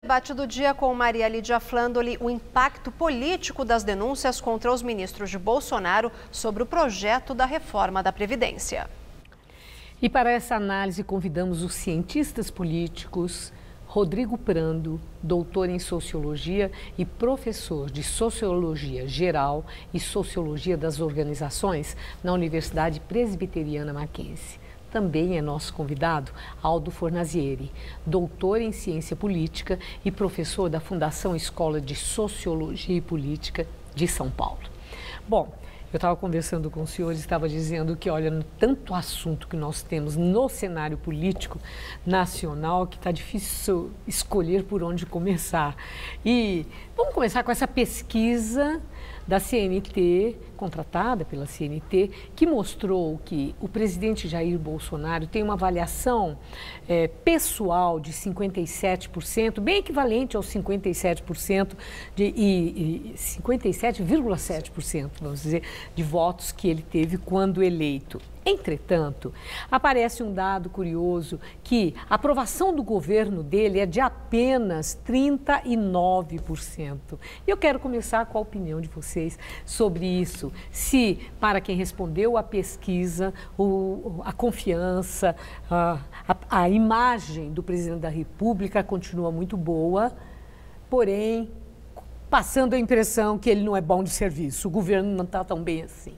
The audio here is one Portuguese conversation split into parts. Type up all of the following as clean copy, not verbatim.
Debate do dia com Maria Lídia Flandoli, o impacto político das denúncias contra os ministros de Bolsonaro sobre o projeto da reforma da Previdência. E para essa análise convidamos os cientistas políticos Rodrigo Prando, doutor em Sociologia e professor de Sociologia Geral e Sociologia das Organizações na Universidade Presbiteriana Mackenzie. Também é nosso convidado Aldo Fornazieri, doutor em Ciência Política e professor da Fundação Escola de Sociologia e Política de São Paulo. Bom, eu estava conversando com o senhor e estava dizendo que, olha, no tanto assunto que nós temos no cenário político nacional que está difícil escolher por onde começar. E vamos começar com essa pesquisa da CNT, contratada pela CNT, que mostrou que o presidente Jair Bolsonaro tem uma avaliação pessoal de 57%, bem equivalente aos 57% e 57,7%, vamos dizer, de votos que ele teve quando eleito. Entretanto, aparece um dado curioso que a aprovação do governo dele é de apenas 39%. E eu quero começar com a opinião de vocês sobre isso. Se, para quem respondeu à pesquisa, a confiança, a imagem do presidente da República continua muito boa, porém, passando a impressão que ele não é bom de serviço, o governo não está tão bem assim.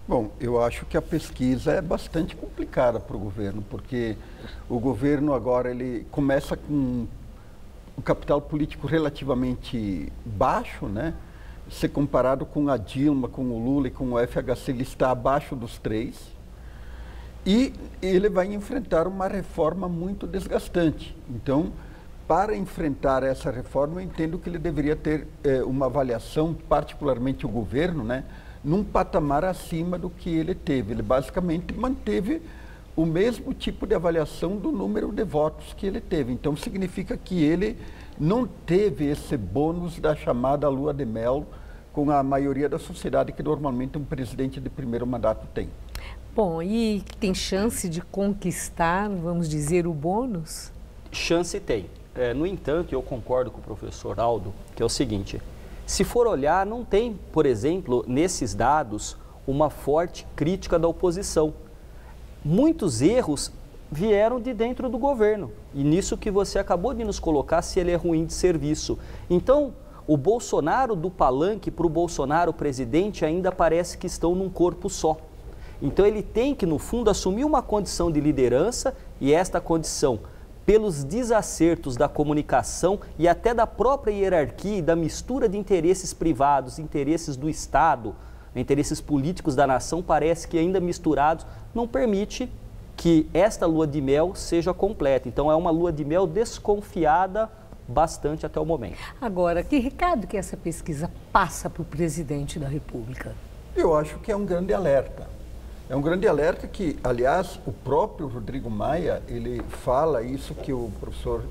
Bom, eu acho que a pesquisa é bastante complicada para o governo, porque o governo agora ele começa com um capital político relativamente baixo, né? Se comparado com a Dilma, com o Lula e com o FHC, ele está abaixo dos 3. E ele vai enfrentar uma reforma muito desgastante. Então, para enfrentar essa reforma, eu entendo que ele deveria ter uma avaliação, particularmente o governo, né? Num patamar acima do que ele teve. Ele basicamente manteve o mesmo tipo de avaliação do número de votos que ele teve. Então, significa que ele não teve esse bônus da chamada lua de mel com a maioria da sociedade que normalmente um presidente de primeiro mandato tem. Bom, e tem chance de conquistar, vamos dizer, o bônus? Chance tem. No entanto, eu concordo com o professor Aldo, que é o seguinte: se for olhar, não tem, por exemplo, nesses dados, uma forte crítica da oposição. Muitos erros vieram de dentro do governo. E nisso que você acabou de nos colocar, se ele é ruim de serviço. Então, o Bolsonaro do palanque para o Bolsonaro presidente ainda parece que estão num corpo só. Então, ele tem que, no fundo, assumir uma condição de liderança e esta condição, pelos desacertos da comunicação e até da própria hierarquia e da mistura de interesses privados, interesses do Estado, interesses políticos da nação, parece que ainda misturados, não permite que esta lua de mel seja completa. Então é uma lua de mel desconfiada bastante até o momento. Agora, que recado que essa pesquisa passa para o presidente da República? Eu acho que é um grande alerta. É um grande alerta que, aliás, o próprio Rodrigo Maia, ele fala isso que o professor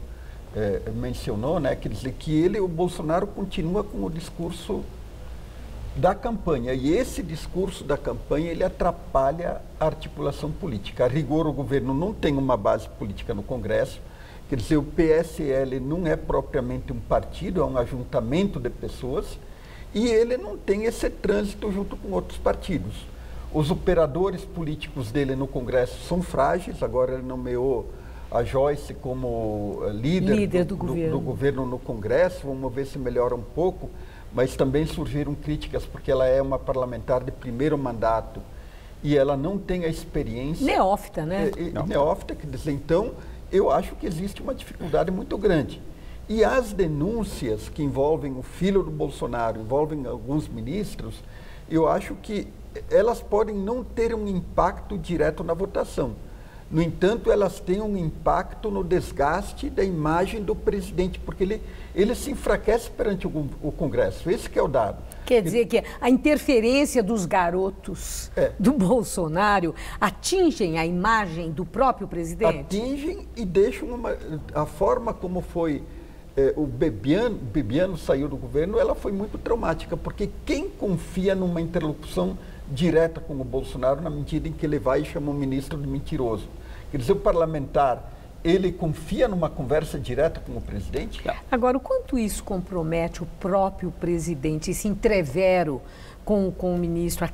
mencionou, né? Quer dizer, que o Bolsonaro continua com o discurso da campanha. E esse discurso da campanha, ele atrapalha a articulação política. A rigor, o governo não tem uma base política no Congresso. Quer dizer, o PSL não é propriamente um partido, é um ajuntamento de pessoas. E ele não tem esse trânsito junto com outros partidos. Os operadores políticos dele no Congresso são frágeis. Agora ele nomeou a Joyce como líder do governo no Congresso. Vamos ver se melhora um pouco. Mas também surgiram críticas porque ela é uma parlamentar de primeiro mandato e ela não tem a experiência. Neófita, né? Neófita, quer dizer, então eu acho que existe uma dificuldade muito grande. E as denúncias que envolvem o filho do Bolsonaro, envolvem alguns ministros, eu acho que elas podem não ter um impacto direto na votação. No entanto, elas têm um impacto no desgaste da imagem do presidente, porque ele se enfraquece perante o Congresso. Esse que é o dado. Quer dizer que a interferência dos garotos do Bolsonaro atingem a imagem do próprio presidente? Atingem e deixam a forma como foi o Bebiano saiu do governo, ela foi muito traumática, porque quem confia numa interlocução direta com o Bolsonaro na medida em que ele vai e chama o ministro de mentiroso? Quer dizer, o parlamentar ele confia numa conversa direta com o presidente? Agora, o quanto isso compromete o próprio presidente, esse entrevero com o ministro,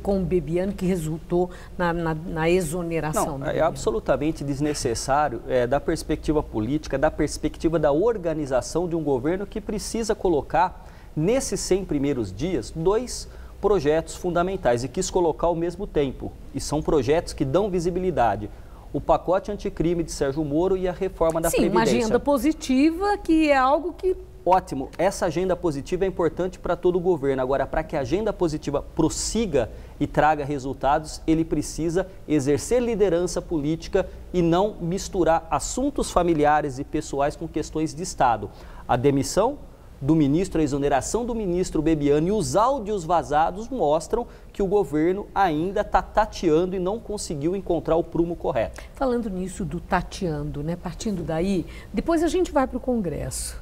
com o Bebiano, que resultou na exoneração? Não, é absolutamente desnecessário da perspectiva política, da perspectiva da organização de um governo que precisa colocar, nesses 100 primeiros dias, 2 projetos fundamentais e quis colocar ao mesmo tempo. E são projetos que dão visibilidade. O pacote anticrime de Sérgio Moro e a reforma da Previdência. Sim, uma agenda positiva que é algo que... Ótimo, essa agenda positiva é importante para todo o governo. Agora, para que a agenda positiva prossiga e traga resultados, ele precisa exercer liderança política e não misturar assuntos familiares e pessoais com questões de Estado. A demissão do ministro, a exoneração do ministro Bebiano e os áudios vazados mostram que o governo ainda está tateando e não conseguiu encontrar o prumo correto. Falando nisso do tateando, né? Partindo daí, depois a gente vai para o Congresso,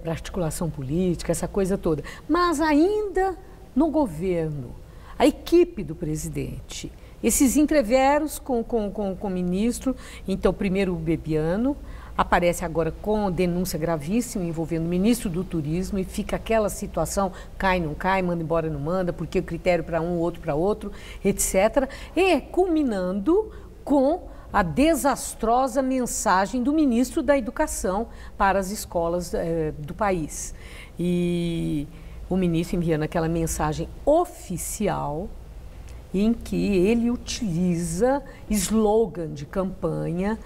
para articulação política, essa coisa toda. Mas ainda no governo, a equipe do presidente, esses entreveros com o ministro, então primeiro o Bebiano, aparece agora com denúncia gravíssima envolvendo o ministro do Turismo e fica aquela situação, cai, não cai, manda embora, não manda, porque o critério para um, outro para outro, etc. E culminando com a desastrosa mensagem do ministro da Educação para as escolas do país. E o ministro enviando aquela mensagem oficial em que ele utiliza slogan de campanha,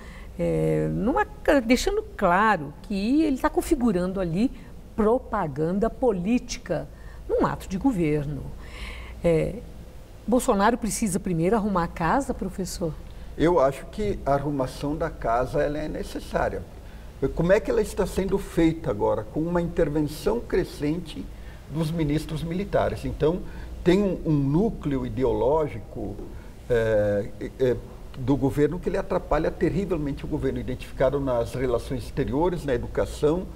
deixando claro que ele está configurando ali propaganda política num ato de governo. Bolsonaro precisa primeiro arrumar a casa, professor? Eu acho que a arrumação da casa ela é necessária. Como é que ela está sendo feita agora? Com uma intervenção crescente dos ministros militares. Então, tem um núcleo ideológico do governo que ele atrapalha terrivelmente o governo, identificado nas relações exteriores, na educação,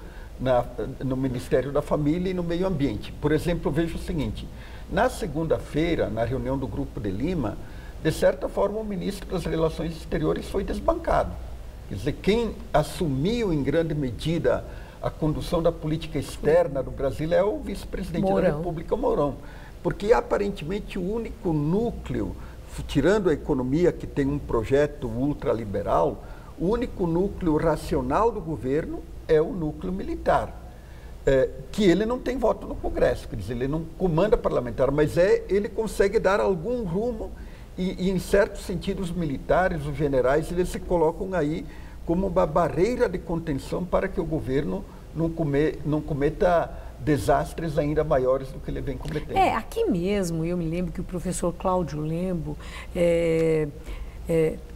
no Ministério da Família e no Meio Ambiente. Por exemplo, eu vejo o seguinte, na segunda-feira, na reunião do Grupo de Lima, de certa forma o ministro das Relações Exteriores foi desbancado. Quer dizer, quem assumiu em grande medida a condução da política externa do Brasil é o vice-presidente da República, Mourão. Porque aparentemente o único núcleo, tirando a economia que tem um projeto ultraliberal, o único núcleo racional do governo é o núcleo militar, que ele não tem voto no Congresso, quer dizer, ele não comanda parlamentar, mas ele consegue dar algum rumo e em certo sentido os militares, os generais, eles se colocam aí como uma barreira de contenção para que o governo não cometa desastres ainda maiores do que ele vem cometendo. Aqui mesmo, eu me lembro que o professor Cláudio Lembo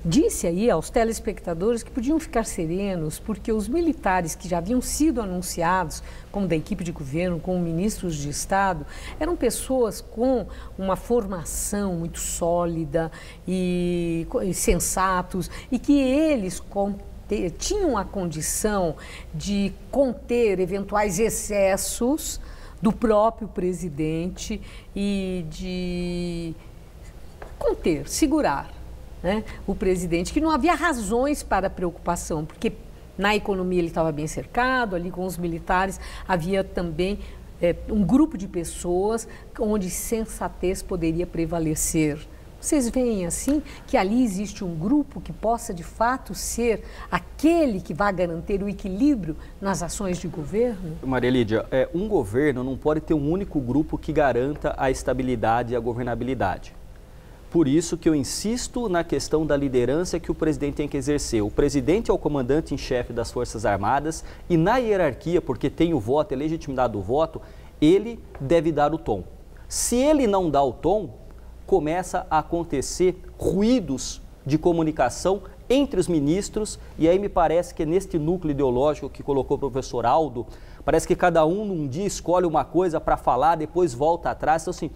disse aí aos telespectadores que podiam ficar serenos, porque os militares que já haviam sido anunciados, como da equipe de governo, como ministros de Estado, eram pessoas com uma formação muito sólida e sensatos, e que eles tinham a condição de conter eventuais excessos do próprio presidente e de conter, segurar, né, o presidente, que não havia razões para preocupação, porque na economia ele estava bem cercado, ali com os militares havia também um grupo de pessoas onde sensatez poderia prevalecer. Vocês veem assim que ali existe um grupo que possa de fato ser aquele que vai garantir o equilíbrio nas ações de governo? Maria Lídia, um governo não pode ter um único grupo que garanta a estabilidade e a governabilidade. Por isso que eu insisto na questão da liderança que o presidente tem que exercer. O presidente é o comandante em chefe das Forças Armadas e na hierarquia, porque tem o voto, é legitimidade do voto, ele deve dar o tom. Se ele não dá o tom, começa a acontecer ruídos de comunicação entre os ministros, e aí me parece que neste núcleo ideológico que colocou o professor Aldo, parece que cada um num dia escolhe uma coisa para falar, depois volta atrás. Então, assim,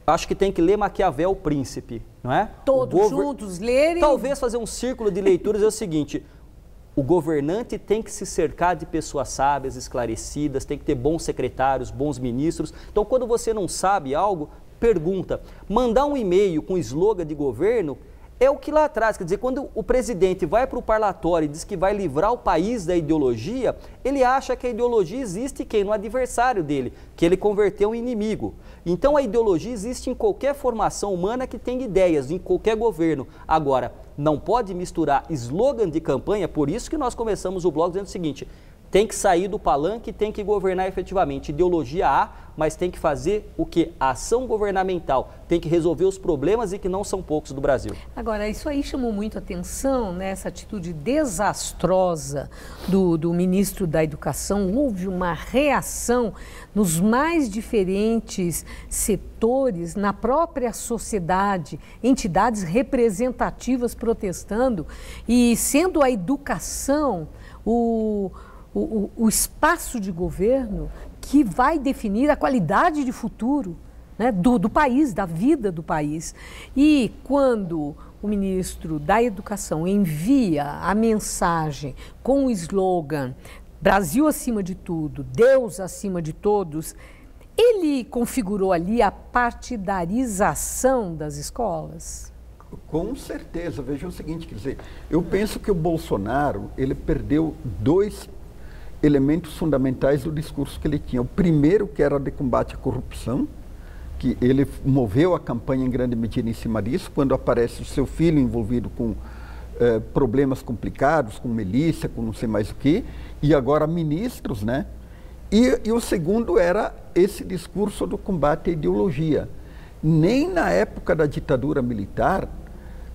acho que tem que ler Maquiavel, o Príncipe, não é? Todos juntos lerem. Talvez fazer um círculo de leituras é o seguinte: o governante tem que se cercar de pessoas sábias, esclarecidas, tem que ter bons secretários, bons ministros. Então, quando você não sabe algo, pergunta. Mandar um e-mail com slogan de governo é o que lá atrás, quer dizer, quando o presidente vai para o parlatório e diz que vai livrar o país da ideologia, ele acha que a ideologia existe quem? No adversário dele, que ele converteu em inimigo. Então a ideologia existe em qualquer formação humana que tem ideias, em qualquer governo. Agora, não pode misturar slogan de campanha, por isso que nós começamos o blog dizendo o seguinte: tem que sair do palanque, tem que governar efetivamente. Ideologia há, mas tem que fazer o quê? A ação governamental. Tem que resolver os problemas e que não são poucos do Brasil. Agora, isso aí chamou muito atenção, né? Essa atitude desastrosa do ministro da Educação. Houve uma reação nos mais diferentes setores, na própria sociedade, entidades representativas protestando, e sendo a educação o espaço de governo que vai definir a qualidade de futuro, né, do país, da vida do país. E quando o ministro da Educação envia a mensagem com o slogan Brasil acima de tudo, Deus acima de todos, ele configurou ali a partidarização das escolas? Com certeza. Veja o seguinte, quer dizer, eu penso que o Bolsonaro, ele perdeu dois elementos fundamentais do discurso que ele tinha. O primeiro, que era de combate à corrupção, que ele moveu a campanha em grande medida em cima disso, quando aparece o seu filho envolvido com problemas complicados, com milícia, com não sei mais o quê, e agora ministros, né? E o segundo era esse discurso do combate à ideologia. Nem na época da ditadura militar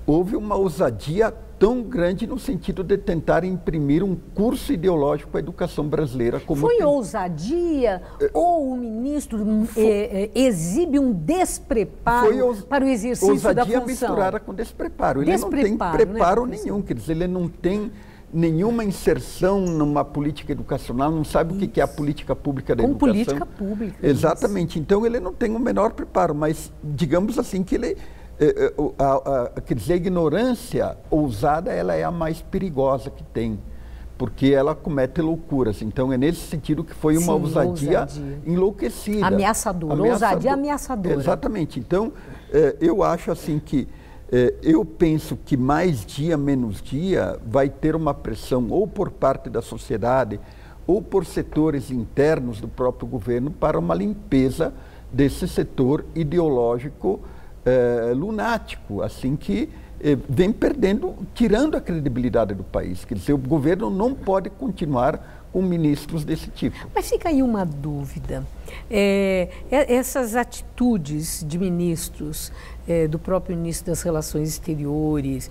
houve uma ousadia tão grande no sentido de tentar imprimir um curso ideológico à educação brasileira. Foi ousadia ou o ministro exibe um despreparo para o exercício da função? Ousadia misturada com despreparo. Ele não tem preparo nenhum, quer dizer, ele não tem nenhuma inserção numa política educacional, não sabe o que é a política pública da educação. Com política pública. Exatamente. Então ele não tem o menor preparo, mas digamos assim que ele... quer dizer, a ignorância ousada, ela é a mais perigosa que tem, porque ela comete loucuras. Então é nesse sentido que foi uma ousadia enlouquecida. Ameaçadora, ousadia ameaçadora. Exatamente. Então eu acho assim que eu penso que mais dia, menos dia, vai ter uma pressão ou por parte da sociedade ou por setores internos do próprio governo para uma limpeza desse setor ideológico lunático, assim, que vem perdendo, tirando a credibilidade do país. Quer dizer, o governo não pode continuar com ministros desse tipo. Mas fica aí uma dúvida. Essas atitudes de ministros, do próprio ministro das Relações Exteriores,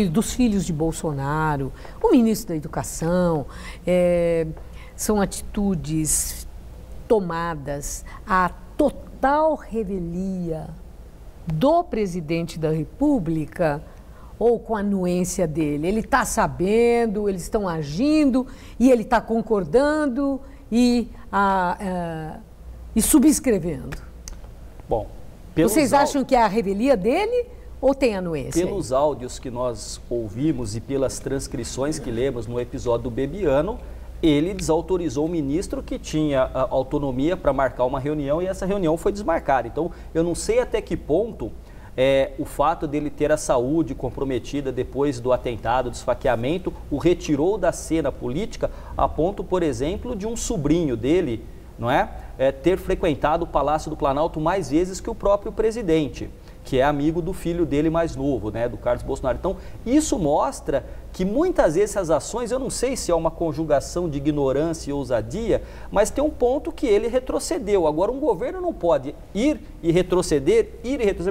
dos filhos de Bolsonaro, o ministro da Educação, são atitudes tomadas à total revelia do presidente da República ou com a anuência dele? Ele está sabendo, eles estão agindo e ele está concordando e subscrevendo. Bom, vocês acham que é a revelia dele ou tem anuência? Pelos áudios que nós ouvimos e pelas transcrições que lemos no episódio do Bebiano, ele desautorizou o ministro que tinha autonomia para marcar uma reunião e essa reunião foi desmarcada. Então, eu não sei até que ponto o fato dele ter a saúde comprometida depois do atentado, do esfaqueamento, o retirou da cena política a ponto, por exemplo, de um sobrinho dele, não é? Ter frequentado o Palácio do Planalto mais vezes que o próprio presidente, que é amigo do filho dele mais novo, né, do Carlos Bolsonaro. Então, isso mostra que muitas vezes essas ações, eu não sei se é uma conjugação de ignorância e ousadia, mas tem um ponto que ele retrocedeu. Agora, um governo não pode ir e retroceder,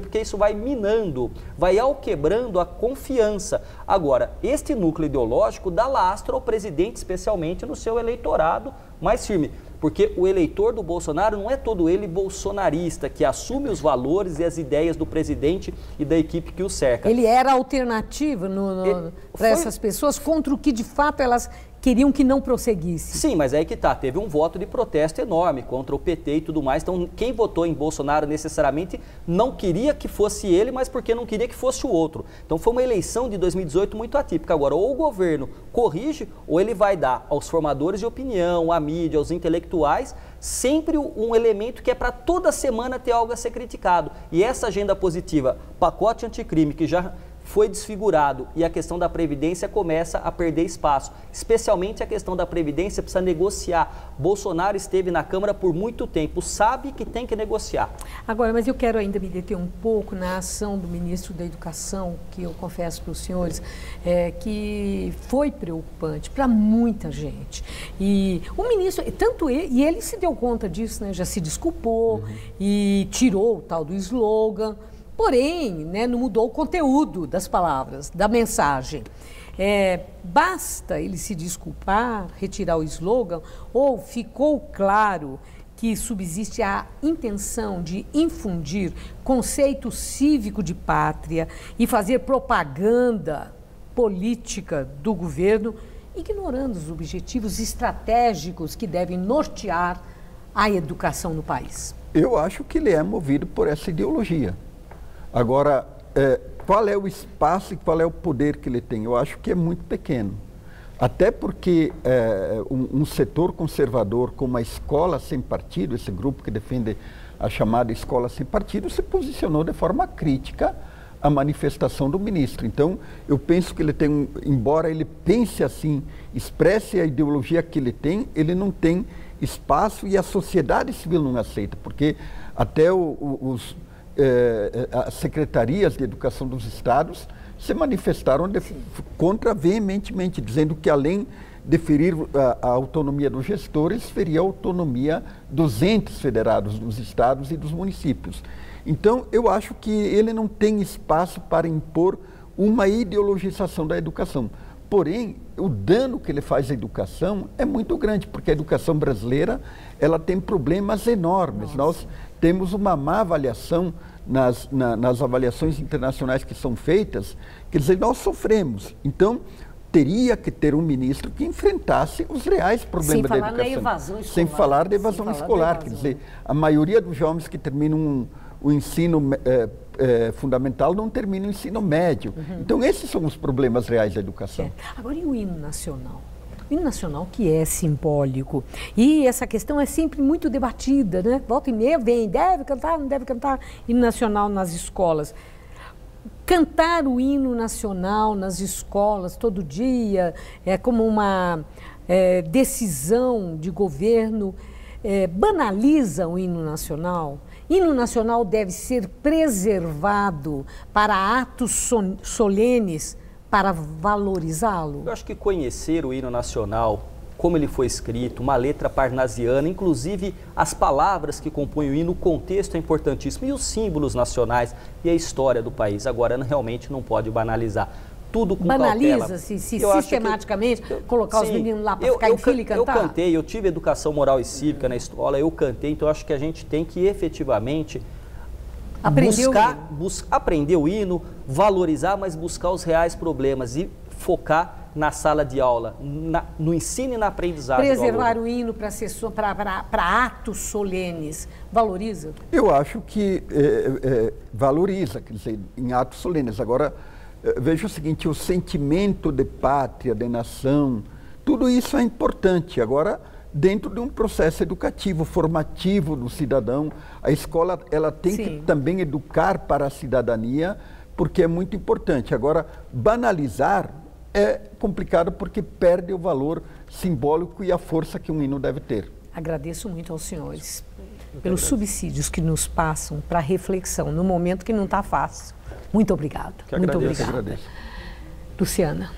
porque isso vai minando, vai alquebrando a confiança. Agora, este núcleo ideológico dá lastro ao presidente, especialmente no seu eleitorado mais firme. Porque o eleitor do Bolsonaro não é todo ele bolsonarista, que assume os valores e as ideias do presidente e da equipe que o cerca. Ele era alternativa para essas pessoas contra o que de fato elas queriam que não prosseguisse. Sim, mas aí que tá, teve um voto de protesto enorme contra o PT e tudo mais, então quem votou em Bolsonaro necessariamente não queria que fosse ele, mas porque não queria que fosse o outro. Então foi uma eleição de 2018 muito atípica. Agora, ou o governo corrige, ou ele vai dar aos formadores de opinião, à mídia, aos intelectuais, sempre um elemento que é para toda semana ter algo a ser criticado. E essa agenda positiva, pacote anticrime, que já foi desfigurado e a questão da Previdência começa a perder espaço. Especialmente a questão da Previdência precisa negociar. Bolsonaro esteve na Câmara por muito tempo, sabe que tem que negociar. Agora, mas eu quero ainda me deter um pouco na ação do ministro da Educação, que eu confesso para os senhores, que foi preocupante para muita gente. E o ministro, e ele se deu conta disso, né, já se desculpou e tirou o tal do slogan. Porém, né, não mudou o conteúdo das palavras, da mensagem. Basta ele se desculpar, retirar o slogan, ou ficou claro que subsiste a intenção de infundir conceito cívico de pátria e fazer propaganda política do governo, ignorando os objetivos estratégicos que devem nortear a educação no país? Eu acho que ele é movido por essa ideologia. Agora, qual é o espaço e qual é o poder que ele tem? Eu acho que é muito pequeno. Até porque um setor conservador como a Escola Sem Partido, esse grupo que defende a chamada Escola Sem Partido, se posicionou de forma crítica à manifestação do ministro. Então, eu penso que ele tem, embora ele pense assim, expresse a ideologia que ele não tem espaço e a sociedade civil não aceita, porque até as secretarias de educação dos estados se manifestaram contra veementemente, dizendo que além de ferir a autonomia dos gestores, feria a autonomia dos entes federados, dos estados e dos municípios. Então, eu acho que ele não tem espaço para impor uma ideologização da educação. Porém, o dano que ele faz à educação é muito grande, porque a educação brasileira ela tem problemas enormes. Nós temos uma má avaliação nas avaliações internacionais que são feitas, quer dizer, nós sofremos. Então, teria que ter um ministro que enfrentasse os reais problemas da educação. Sem falar na evasão escolar. Sem falar da evasão escolar. Quer dizer, a maioria dos jovens que terminam o ensino fundamental não terminam o ensino médio. Então, esses são os problemas reais da educação. Agora, e o hino nacional? O hino nacional que é simbólico. E essa questão é sempre muito debatida, né? Volta e meia vem, deve cantar, não deve cantar hino nacional nas escolas. Cantar o hino nacional nas escolas todo dia é como uma decisão de governo, banaliza o hino nacional. Hino nacional deve ser preservado para atos solenes, para valorizá-lo? Eu acho que conhecer o hino nacional, como ele foi escrito, uma letra parnasiana, inclusive as palavras que compõem o hino, o contexto é importantíssimo, e os símbolos nacionais e a história do país. Agora, realmente não pode banalizar. Tudo com cautela. Banaliza-se sistematicamente, colocar os meninos lá para ficar em fila e cantar? Eu cantei, eu tive educação moral e cívica na escola, eu cantei, então eu acho que a gente tem que efetivamente aprender o hino, valorizar, mas buscar os reais problemas e focar na sala de aula, no ensino e na aprendizagem. Preservar o hino para atos solenes, valoriza? Eu acho que valoriza, quer dizer, em atos solenes. Agora, veja o seguinte, o sentimento de pátria, de nação, tudo isso é importante. Agora, dentro de um processo educativo, formativo do cidadão, a escola ela tem que também educar para a cidadania, porque é muito importante. Agora, banalizar é complicado porque perde o valor simbólico e a força que um hino deve ter. Agradeço muito aos senhores pelos subsídios que nos passam para reflexão, no momento que não está fácil. Muito obrigado. Muito obrigada. Agradeço. Luciana.